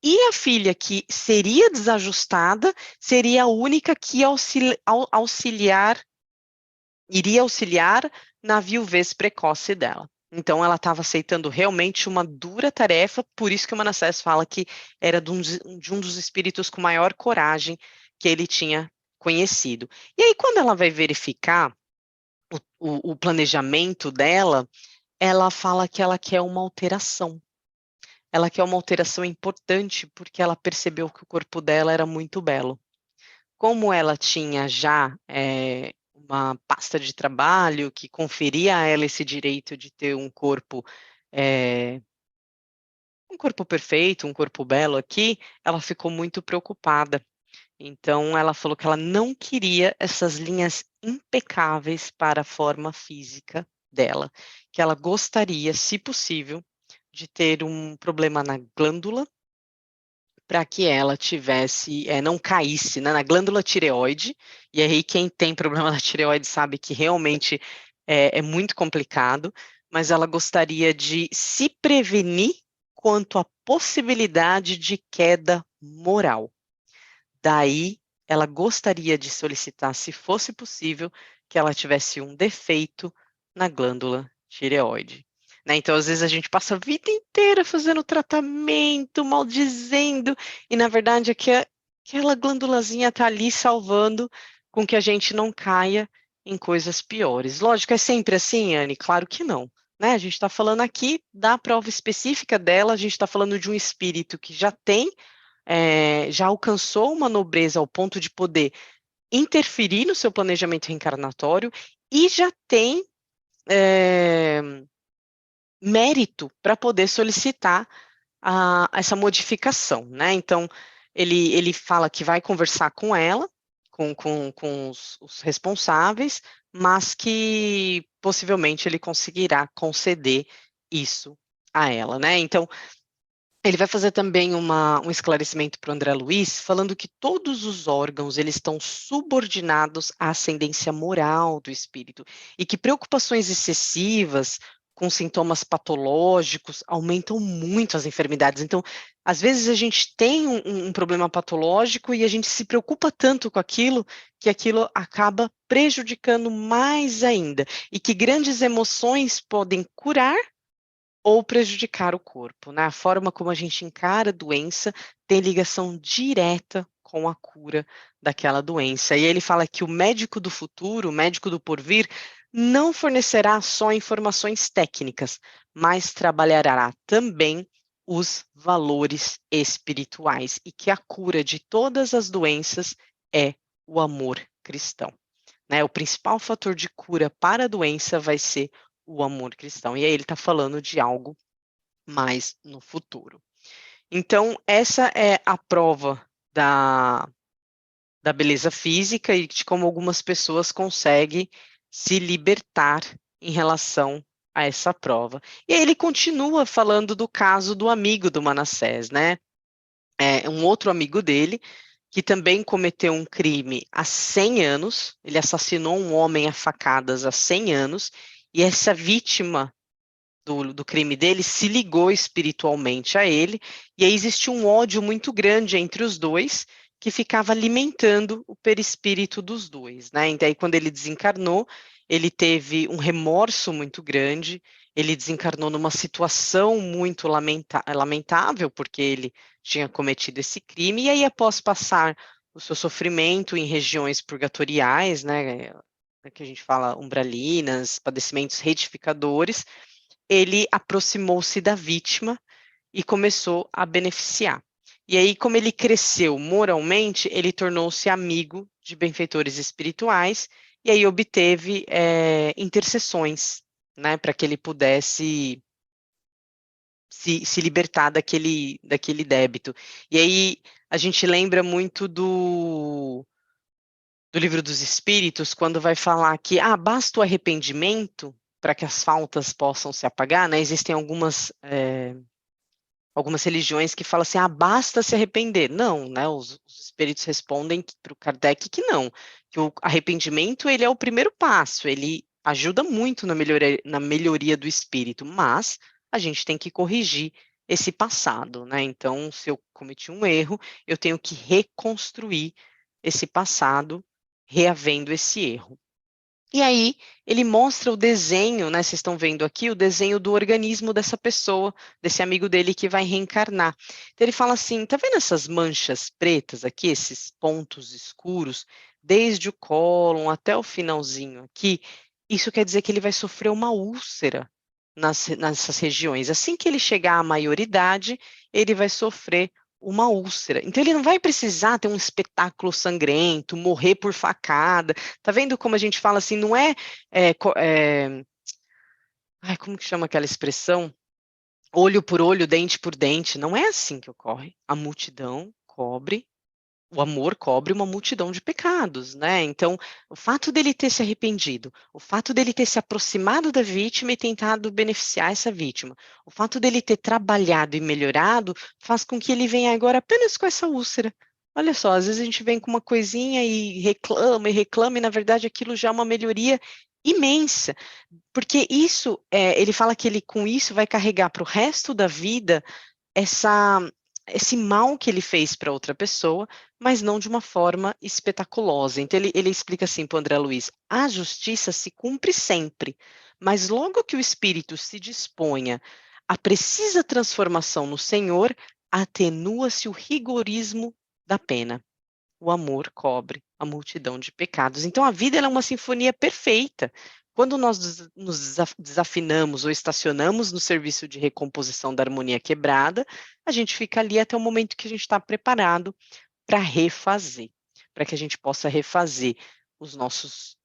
A: e a filha que seria desajustada seria a única que iria auxiliar na viuvez precoce dela. Então ela estava aceitando realmente uma dura tarefa, por isso que o Manassés fala que era de um dos espíritos com maior coragem que ele tinha conhecido. E aí, quando ela vai verificar o planejamento dela, ela fala que ela quer uma alteração. Ela quer uma alteração importante porque ela percebeu que o corpo dela era muito belo. Como ela tinha já uma pasta de trabalho que conferia a ela esse direito de ter é, um corpo perfeito, um corpo belo aqui, ela ficou muito preocupada. Então, ela falou que ela não queria essas linhas impecáveis para a forma física dela, que ela gostaria, se possível, de ter um problema na glândula para que ela tivesse, não caísse, né, na glândula tireoide, e aí quem tem problema na tireoide sabe que realmente é muito complicado, mas ela gostaria de se prevenir quanto à possibilidade de queda moral. Daí, ela gostaria de solicitar, se fosse possível, que ela tivesse um defeito na glândula tireoide. Né? Então, às vezes, a gente passa a vida inteira fazendo tratamento, maldizendo, e na verdade aquela glândulazinha está ali salvando com que a gente não caia em coisas piores. Lógico, é sempre assim, Anne? Claro que não. Né? A gente está falando aqui da prova específica dela, a gente está falando de um espírito que já alcançou uma nobreza ao ponto de poder interferir no seu planejamento reencarnatório e já tem é, mérito para poder solicitar essa modificação, né? Então, ele fala que vai conversar com ela, com os responsáveis, mas que possivelmente ele conseguirá conceder isso a ela, né? Então, ele vai fazer também um esclarecimento para o André Luiz, falando que todos os órgãos eles estão subordinados à ascendência moral do espírito e que preocupações excessivas com sintomas patológicos aumentam muito as enfermidades. Então, às vezes a gente tem um problema patológico e a gente se preocupa tanto com aquilo que aquilo acaba prejudicando mais ainda e que grandes emoções podem curar ou prejudicar o corpo, né? A forma como a gente encara a doença tem ligação direta com a cura daquela doença. E ele fala que o médico do futuro, o médico do porvir, não fornecerá só informações técnicas, mas trabalhará também os valores espirituais e que a cura de todas as doenças é o amor cristão. Né? O principal fator de cura para a doença vai ser o amor cristão. E aí ele está falando de algo mais no futuro. Então, essa é a prova da beleza física e de como algumas pessoas conseguem se libertar em relação a essa prova. E aí ele continua falando do caso do amigo do Manassés, né? Um outro amigo dele, que também cometeu um crime há 100 anos, ele assassinou um homem a facadas há 100 anos, e essa vítima do crime dele se ligou espiritualmente a ele, e aí existe um ódio muito grande entre os dois, que ficava alimentando o perispírito dos dois, né? E daí, quando ele desencarnou, ele teve um remorso muito grande, ele desencarnou numa situação muito lamentável, porque ele tinha cometido esse crime, e aí, após passar o seu sofrimento em regiões purgatoriais, né? Que a gente fala umbralinas, padecimentos retificadores, ele aproximou-se da vítima e começou a beneficiar. E aí, como ele cresceu moralmente, ele tornou-se amigo de benfeitores espirituais e aí obteve intercessões, né, para que ele pudesse se libertar daquele débito. E aí a gente lembra muito do Livro dos Espíritos, quando vai falar que basta o arrependimento para que as faltas possam se apagar, né? Existem algumas religiões que falam assim, basta se arrepender. Não, né? Os espíritos respondem para o Kardec que não, que o arrependimento ele é o primeiro passo, ele ajuda muito na melhoria do espírito, mas a gente tem que corrigir esse passado, né? Então, se eu cometi um erro, eu tenho que reconstruir esse passado, reavendo esse erro. E aí, ele mostra o desenho, né? Vocês estão vendo aqui o desenho do organismo dessa pessoa, desse amigo dele que vai reencarnar. Então, ele fala assim: tá vendo essas manchas pretas aqui, esses pontos escuros, desde o cólon até o finalzinho aqui? Isso quer dizer que ele vai sofrer uma úlcera nessas regiões. Assim que ele chegar à maioridade, ele vai sofrer uma úlcera. Então, ele não vai precisar ter um espetáculo sangrento, morrer por facada. Tá vendo como a gente fala assim, não como que chama aquela expressão? Olho por olho, dente por dente. Não é assim que ocorre. O amor cobre uma multidão de pecados, né? Então, o fato dele ter se arrependido, o fato dele ter se aproximado da vítima e tentado beneficiar essa vítima, o fato dele ter trabalhado e melhorado, faz com que ele venha agora apenas com essa úlcera. Olha só, às vezes a gente vem com uma coisinha e reclama, e na verdade aquilo já é uma melhoria imensa, porque isso, ele fala que ele com isso vai carregar para o resto da vida essa, esse mal que ele fez para outra pessoa, mas não de uma forma espetaculosa. Então, ele explica assim para o André Luiz: a justiça se cumpre sempre, mas logo que o espírito se disponha à precisa transformação no Senhor, atenua-se o rigorismo da pena. O amor cobre a multidão de pecados. Então, a vida ela é uma sinfonia perfeita. Quando nós nos desafinamos ou estacionamos no serviço de recomposição da harmonia quebrada, a gente fica ali até o momento que a gente está preparado para refazer, para que a gente possa refazer os nossos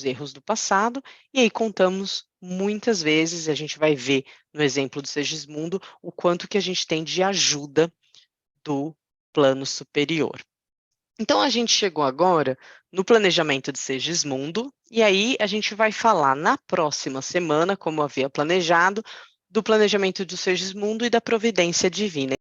A: erros do passado, e aí contamos muitas vezes, e a gente vai ver no exemplo do Segismundo, o quanto que a gente tem de ajuda do plano superior. Então, a gente chegou agora no planejamento de Segismundo, e aí a gente vai falar na próxima semana, como havia planejado, do planejamento do Segismundo e da providência divina.